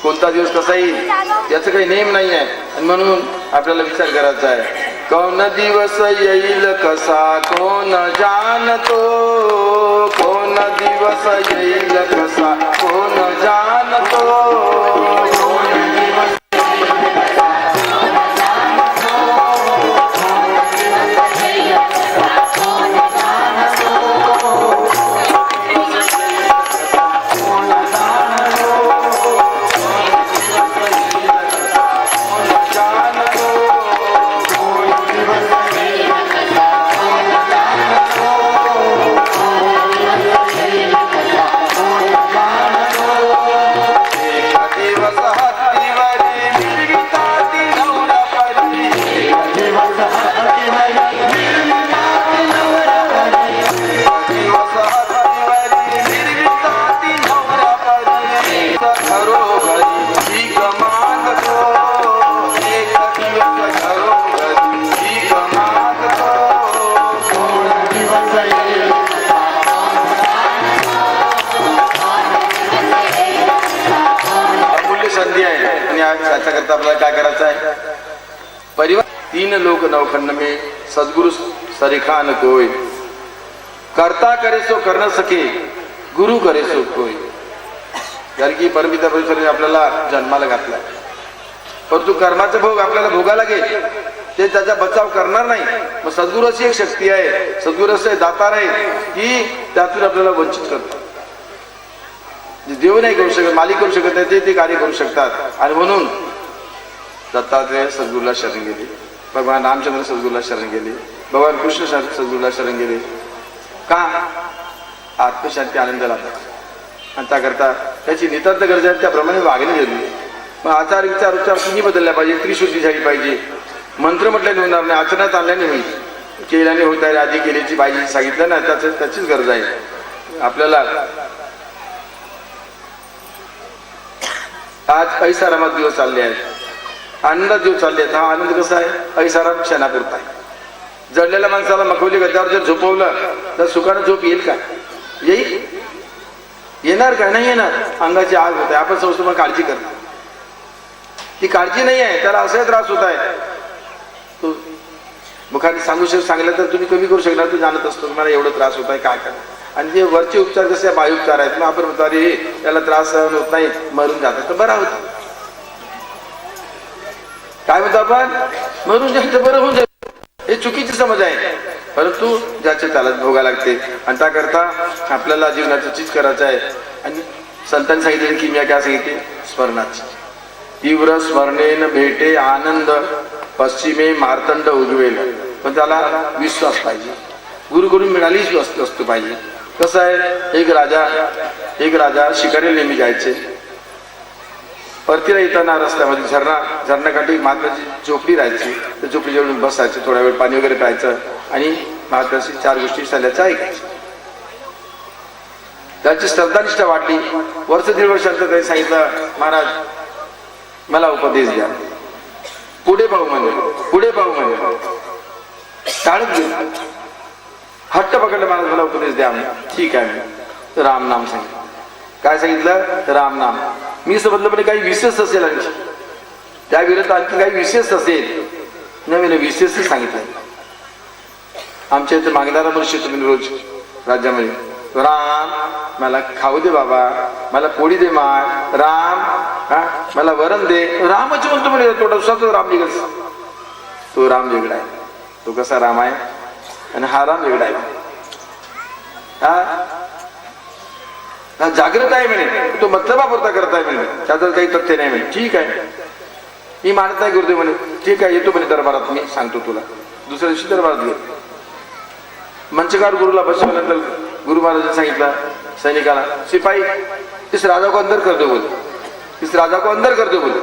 कोणता दिवस कसा येईल याचं काही नेम नाही आहे. आणि म्हणून आपल्याला विचार करायचा आहे, कोण दिवस येईल कसा कोण जाणतो, कोण दिवस येईल कसा कोण जाणतो. त्याच्याकरता आपल्याला काय करायचं आहे, परिवार 3 लोक नवखंड में सद्गुरु सरिखान कोय, करता करे सो कर न सके, गुरु करे सो कोय. कारण की परमपिता परमेश्वराने आपल्याला जन्माला घातलाय, परंतु कर्माचा भोग आपल्याला भोगायला लागेल, ते त्याचा बचाव करणार नाही. मग सद्गुरू अशी एक शक्ती आहे, सद्गुरू असे दातार आहे की त्यातून आपल्याला वंचित करतात. देव नाही करू शकत, मालिक करू शकत नाही, ते कार्य करू शकतात. आणि म्हणून दत्तात्रेय सद्गुरूला शरण गेले, भगवान रामचंद्र सद्गुरूला शरण गेले, भगवान कृष्ण सद्गुरूला शरण गेले. का? आत्मशांती आनंद लाभतात आणि त्याकरता त्याची नितांत गरज आहे, त्याप्रमाणे वागणे जरुरी. मग आचार विचार उच्चार तुम्ही बदलल्या पाहिजे, त्रिशुद्धी झाली पाहिजे. मंत्र म्हटल्याने होणार नाही, आचरणात आणल्याने होईल, केल्याने होत आहे. आधी केल्याची पाहिजे सांगितलं ना, त्याचीच गरज आहे आपल्याला. आज ऐसारामात दिवस चालले आहेत, आनंदात दिवस चालले आहेत. हा आनंद कसा आहे, ऐसाराम क्षणापुरता आहे. जडलेल्या माणसाला मखवली गद्यावर जर झोपवलं तर सुखानं झोप येईल का? येईल? येणार का? नाही येणार. अंगाची आग होत आहे. आपण समजतो मग काळजी करतो, ती काळजी नाही आहे, त्याला असाही त्रास होत आहे. तो मुखाने सांगितलं तर तुम्ही कमी करू शकणार, तू जाणत असतो तुम्हाला एवढं त्रास होत आहे, काय करणार. आणि जे वरचे उपचार कसे बाह्य उपचार आहेत, मग आपण म्हणतो अरे त्याला त्रास सहन होत नाही, मरून जातात, तर बरा होत. काय म्हणतो आपण, मरून जायचं बरं होऊन जाईल, हे चुकीची समज आहे. परंतु ज्याचे त्याला भोगायला लागते. आणि त्याकरता आपल्याला जीवनाचं चीज करायचं आहे. आणि संतांनी सांगितले की मी काय सांगितले, स्मरणाची तीव्र स्मरणेन भेटे आनंद, पश्चिमे मार्तंड उगवेल. पण त्याला विश्वास पाहिजे, गुरुकडून मिळालीच वस्तू पाहिजे. कसं आहे, एक राजा शिकारीला नेहमी जायचे. परतीला येताना रस्त्यामध्ये झरणाकाठी महात्म्याची झोपडी राहायची. त्या झोपडीजवळ बसायचे, थोडा वेळ पाणी वगैरे प्यायचं आणि महात्म्याशी 4 गोष्टी सांगायच्या ऐकायच्या. त्याची श्रद्धानिष्ठा वाटली. वर्ष 1.5 वर्षांचं काही सांगितलं, महाराज मला उपदेश द्या. पुढे पाहू म्हणजे टाळत गेला. हट्ट पकडलं, महाराज मला उपदेश द्या. ठीक आहे, राम नाम सांगितलं. काय सांगितलं, राम नाम. मी समजलं पण काही विशेष असेल, आणखी त्या विरोधात आणखी काही विशेष असेल, नवीन विशेष सांगितलं. आमच्या इथे मागणारा मनुष्य तुम्ही रोज राज्यामध्ये, राम मला खाऊ दे बाबा, मला पोळी दे माय, राम मला वरण दे. रामच म्हणतो म्हणे, तो राम निघाल. तो राम वेगळा आहे, तो कसा राम आहे आणि हा राम वेगळा आहे. हा जागृत आहे म्हणे, तो मतलबापुरता करताय म्हणे, त्याचं काही तथ्य नाही म्हणे. ठीक आहे, मी मानत नाही गुरुदेव म्हणे. ठीक आहे, येतो म्हणे दरबारात, मी सांगतो तुला. दुसऱ्या दिवशी दरबारात गेलो. मंचकार गुरुला बसवल्यानंतर गुरु महाराजांनी सांगितलं सैनिकाला, सिपाही इस राजा को अंदर कर दो बोले, इस राजा को अंदर कर दो बोले.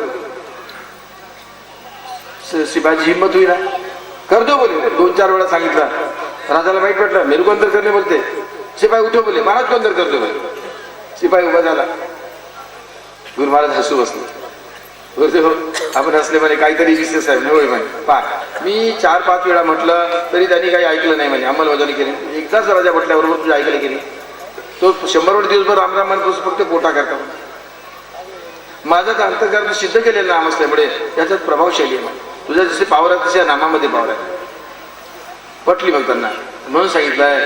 सिपाहीची हिम्मत हुई ना, कर दो बोले. 2-4 वेळा सांगितलं. राजाला वाईट वाटलं, मेरे को अंदर करने बोलते. सिपाही उठो बोले, महाराज को अंदर कर दो बोले. सिपाही उभा झाला. गुरु महाराज हसू बसले. गुरुदेव आपण हसले म्हणे, काहीतरी विशेष आहे म्हणे. होय म्हणे, पहा मी 4-5 वेळा म्हटलं तरी त्यांनी काही ऐकलं नाही म्हणे, अंमलबजावणी केली. एकदाच राजा म्हटल्याबरोबर तुझी ऐकली गेली. तो 100 दिवसभर रामराम म्हणतो, फक्त पोटा करता. माझं तर अंतर्गत सिद्ध केलेलं नाम असल्यामुळे त्याच्यात प्रभावशाली आहे. तुझ्या जसे पावर आहे तसे नामामध्ये पावर आहे. पटली मग त्यांना. म्हणून सांगितलंय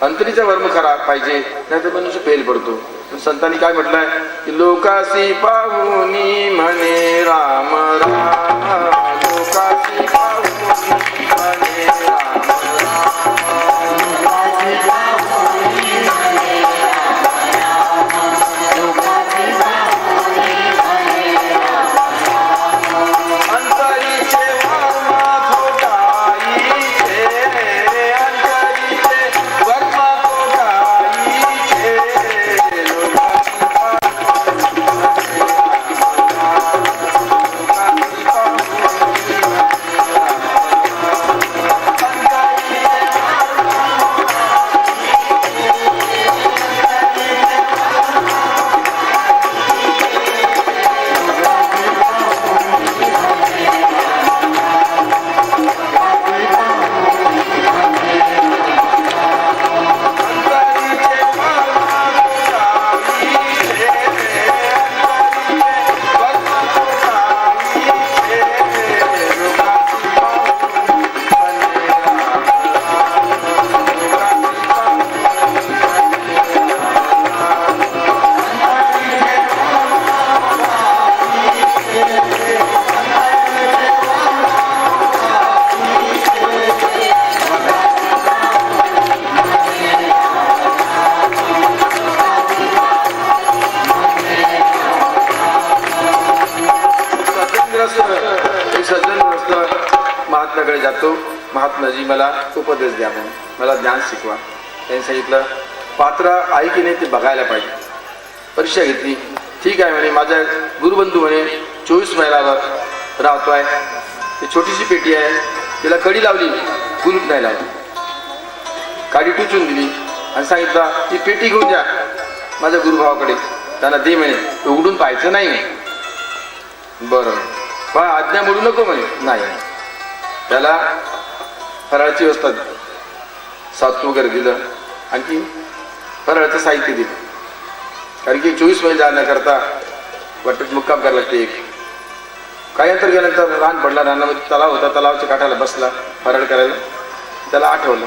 अंतरीचा वर्म खरा पाहिजे, नाही तर मनुष्य फेल पडतो. पण संतांनी काय म्हटलंय की लोकासी पाहुनी म्हणे राम राम, लोकासी पाहुनी म्हणे राम महात्म्याकडे जातो. महात्माजी मला उपदेश द्या म्हणून, मला ज्ञान शिकवा. त्यांनी सांगितलं पात्र आहे की नाही ते बघायला पाहिजे. परीक्षा घेतली. ठीक आहे म्हणे, माझा गुरुबंधू म्हणे 24 मैलावर राहतोय. ती छोटीशी पेटी आहे, तिला कडी लावली, कुलूप नाही लावली. काडी टुचून दिली आणि सांगितलं ती पेटी घेऊन जा माझ्या गुरुभावाकडे, त्यांना दे म्हणे, उघडून पाहायचं नाही म्हणे. बरं पण आज्ञा मोडू नको म्हणे. नाही. त्याला फराळाची व्यवस्था सातू वगैरे दिलं, आणखी फराळाचं साहित्य दिलं. कारण की 24 मैल जाण्याकरता वाटेत मुक्काम करायला लागते. एक काही अंतर गेल्यानंतर रान पडला. रानामध्ये तलाव होता, तलावाच्या काठाला बसला फराळ करायला. त्याला आठवलं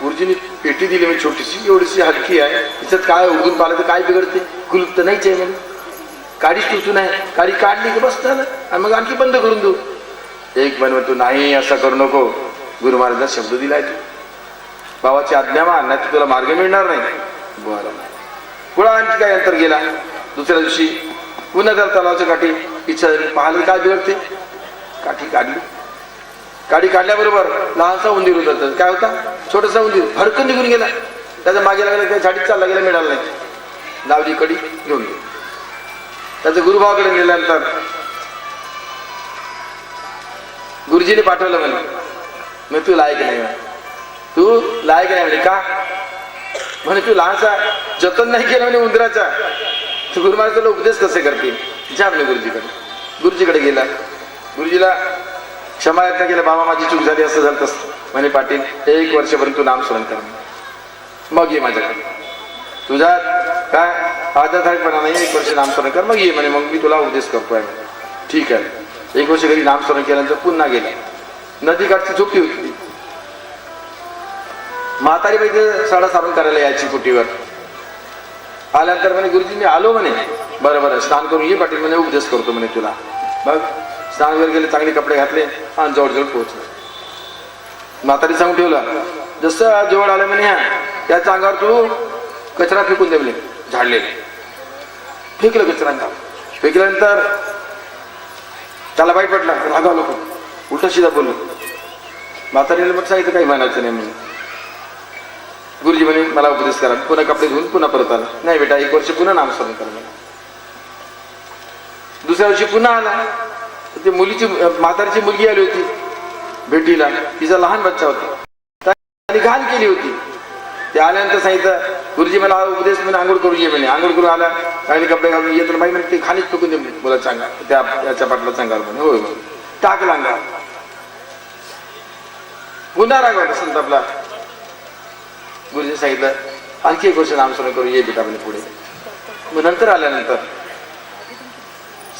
गुरुजींनी पेटी दिली म्हणजे छोटीशी, एवढीशी हलकी आहे, तिच्यात काय उघडून पाहिलं तर काय बिघडते, कुलूप तर नाहीच आहे म्हणून. काडीच टुचून आहे, काडी काढली की बस झालं, आणि मग आणखी बंद करून देऊ. एक म्हणतो नाही असं करू नको, गुरु महाराजांना शब्द दिलाय तू, भावाची आज्ञा मान, नाही तुला मार्ग मिळणार नाही. बरं. पुढं आणखी काय अंतर गेला. दुसऱ्या दिवशी पुन्हा जर तलावाच्या काठी इच्छा झाली, पाहिलं काय बिघडते, काठी काढली. काडी काढल्याबरोबर लहानसा उंदीर होता. काय होता, छोटासा उंदीर फडकन निघून गेला. त्याच्या मागे लागला, त्या झाडीत चालला गेला, मिळाला नाही. लावली कडी, घेऊन गेली. त्याच्या गुरुभावाकडे नेल्यानंतर गुरुजीने पाठवलं म्हणे, मी तू लायक नाही, तू लायक नाही म्हणे. का म्हणे तू लहानसा जतन नाही केलं म्हणे उंदराचा. गुरु महाराज तुला उपदेश कसे करतील. जा म्हणे गुरुजीकडे. गुरुजीकडे गेला. गुरुजीला क्षमा यातना केला, बाबा माझी चूक झाली, असं झालं तसं. म्हणे पाटील 1 वर्षपर्यंत तू नामस्मरण कर, मग ये माझ्याकडे. तुझा काय आदरधारीपणा नाही, 1 वर्ष नामस्मरण कर, मग ये म्हणे, मग मी तुला उपदेश करतोय. ठीक आहे. 1 वर्ष घरी नामस्मरण केल्यानंतर पुन्हा गेला. नदीकाठची झोपडी होती. म्हातारी बाई साडा साबण करायला यायची कुटीवर. आल्यानंतर म्हणे गुरुजी मी आलो म्हणे. बरं बरं स्नान करून ये पाटील म्हणे, उपदेश करतो म्हणे तुला. बघ स्नान वगैरे गेले, चांगले कपडे घातले आणि जवळ जवळ पोहोचले. म्हातारी सांगून ठेवलं, जसं जवळ आलं म्हणे ह्या त्याच्या अंगावर तू कचरा फेकून देवले, झाडलेले फेकलं कचरा अंगावर. फेकल्यानंतर त्याला वाईट वाटला, रागावलं लोक, उलट सीधा बोललो. म्हातारीला मग सांगितलं काही म्हणायचं नाही म्हणून. गुरुजी म्हणे मला उपदेश करा. पुन्हा कपडे धुवून पुन्हा परत आला. नाही बेटा, 1 वर्ष पुन्हा नामस्मरण करा. दुसऱ्या वर्षी पुन्हा आला. ते मुलीची म्हातारीची मुलगी आली होती भेटीला. तिचा लहान बच्चा होता. त्यांनी घाण केली होती. ते आल्यानंतर सांगितलं गुरुजी मला उपदेश म्हणे आंघोळ करून ये म्हणे. आंघोळ करून आला, आणि कपडे घालून येतो. बाई म्हणे ते खालीच फेकून दे म्हणे. बोला चांगा त्या याच्या पाटला चांगावर म्हणे. होय म्हणे. टाकला अंगावर. पुन्हा रागवला संतापला. गुरुजी सांगितलं आणखी 1 वर्ष नामस्मरण करू ये बेटा म्हणे पुढे. मग नंतर आल्यानंतर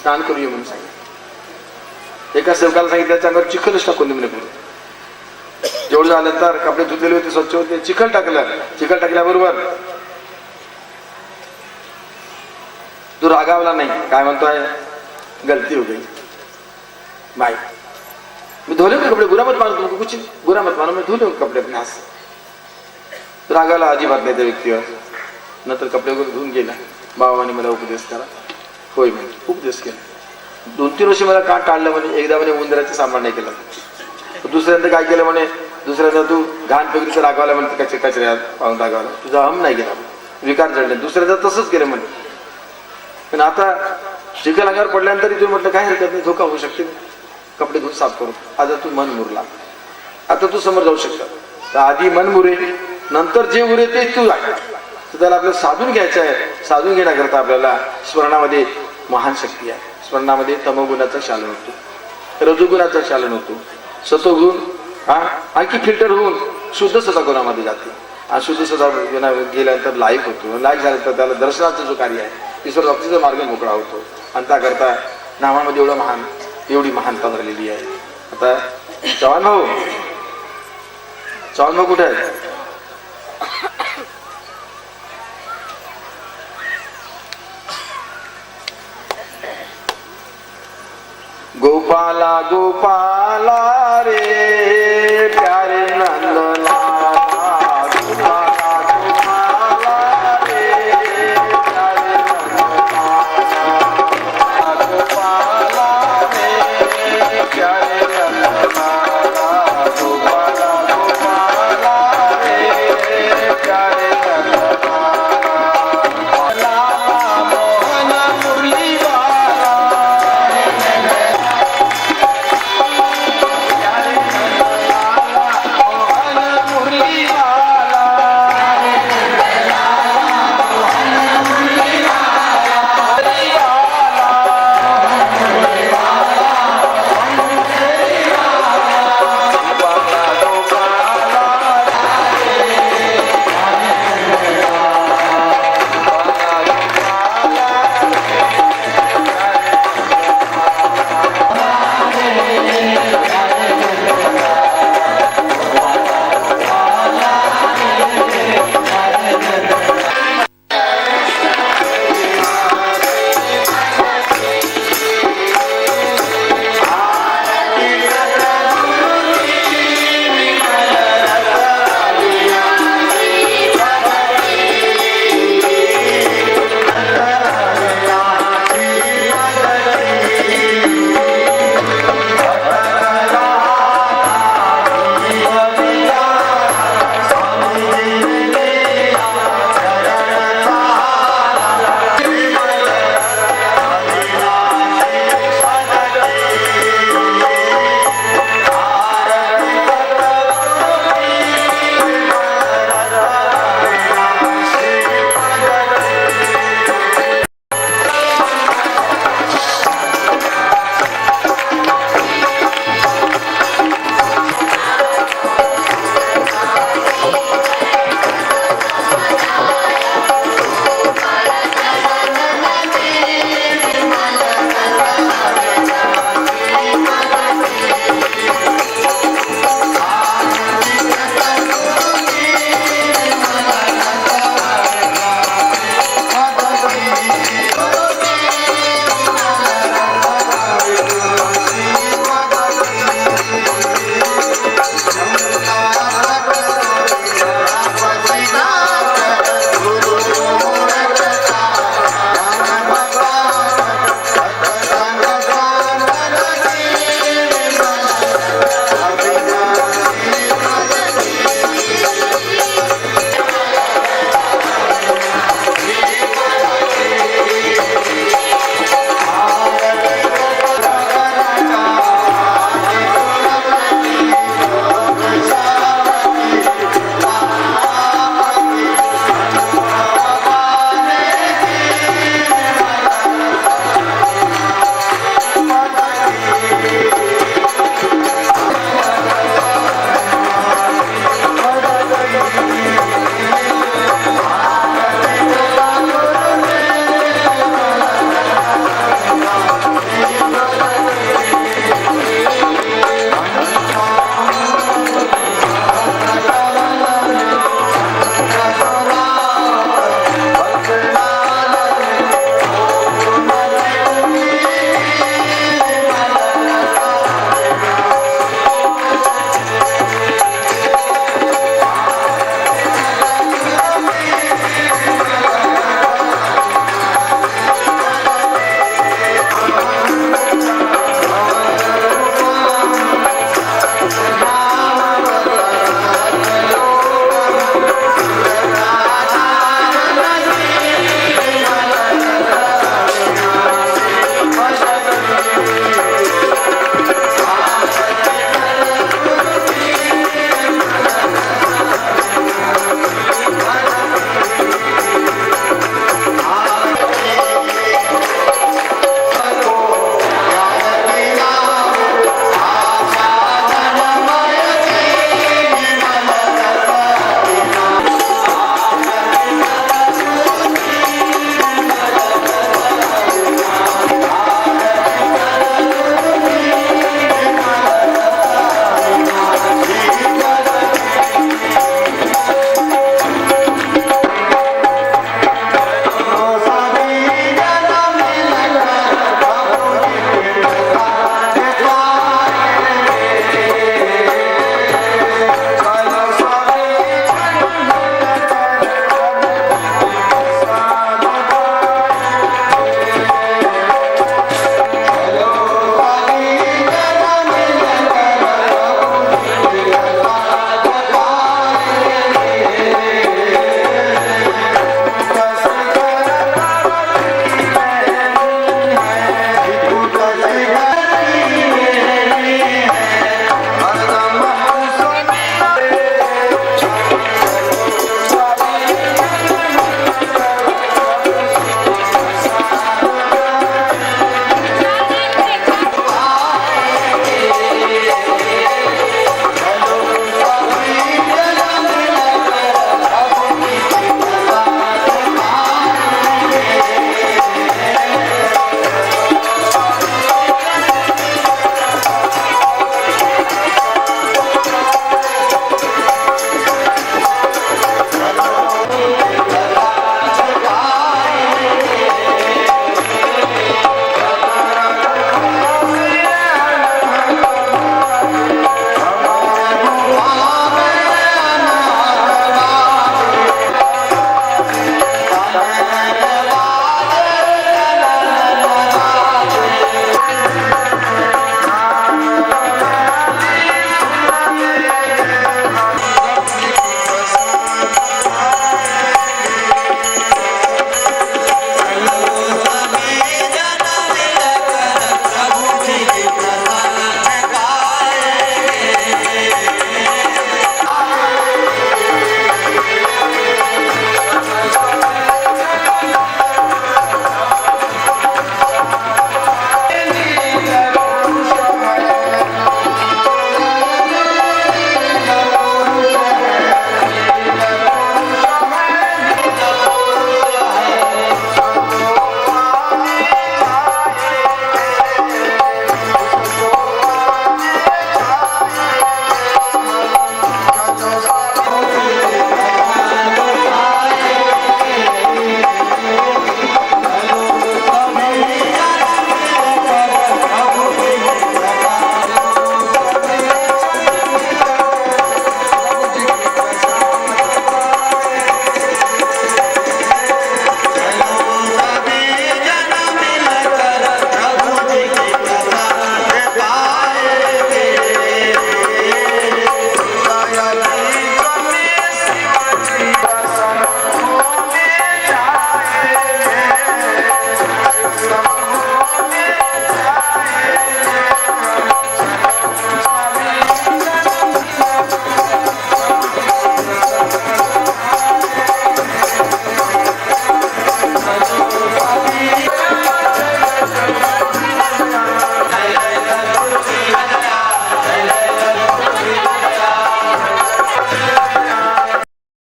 स्नान करू ये म्हणून सांगितलं. एका सेवकाला सांगितलं त्याच्या अंगावर चिखलच टाकून दे म्हणे पुढे. जेवढं झालं तर कपडे धुतलेले होते, स्वच्छ होते, चिखल टाकलं. चिखल टाकल्याबरोबर तू रागावला नाही. काय म्हणतोय, गलती हो गई माई, मी धोले कपडे, बुरा मत मानू तुमको कुछ, बुरा मत मानो, मैं धुले कपडे अपने हाथ से. रागावला अजिबात नाही त्या व्यक्तीवर. नंतर कपडे वगैरे धुवून गेला. बाबाने मला उपदेश करा. होय म्हणे. उपदेश केला. 2-3 वर्ष मला का टाळलं म्हणे. एकदा म्हणे उंदराचं सामान नाही केलं. दुसऱ्यांदा काय केलं म्हणे, दुसऱ्यांदा तू घाण फेकली तर रागावला म्हणे. कचऱ्यात पाहून रागावला, तुझा हम नाही गेला, विकार जडले. दुसऱ्यांदा तसंच केलं म्हणे. पण आता चिखल अंगावर पडल्यानंतर तुम्ही म्हटलं काय हरकत नाही, धोका होऊ शकते, कपडे धुवून साफ करू. आता तू मन मुरला, आता तू समोर जाऊ शकता. तर आधी मन मुरे, नंतर जे उरे ते तू आहे. तर त्याला आपल्याला साधून घ्यायचं आहे. साधून घेण्याकरता आपल्याला स्मरणामध्ये महान शक्ती आहे. स्मरणामध्ये तमोगुणाचं चालन होतो, रजोगुणाचं चालन होतो, सतोगुण आणखी फिल्टर होऊन शुद्ध सत्वगुणामध्ये जाते. आणि शुद्ध सत्वगुणा गेल्यानंतर लायक होतो. लायक झाल्यानंतर त्याला दर्शनाचं जो कार्य आहे ईश्वर भक्तीचा मार्ग मोकळा होतो. आणि त्याकरता नामामध्ये एवढी महानता झालेली आहे. आता चव्हाण भाऊ कुठे आहे? गोपाला गोपाला रे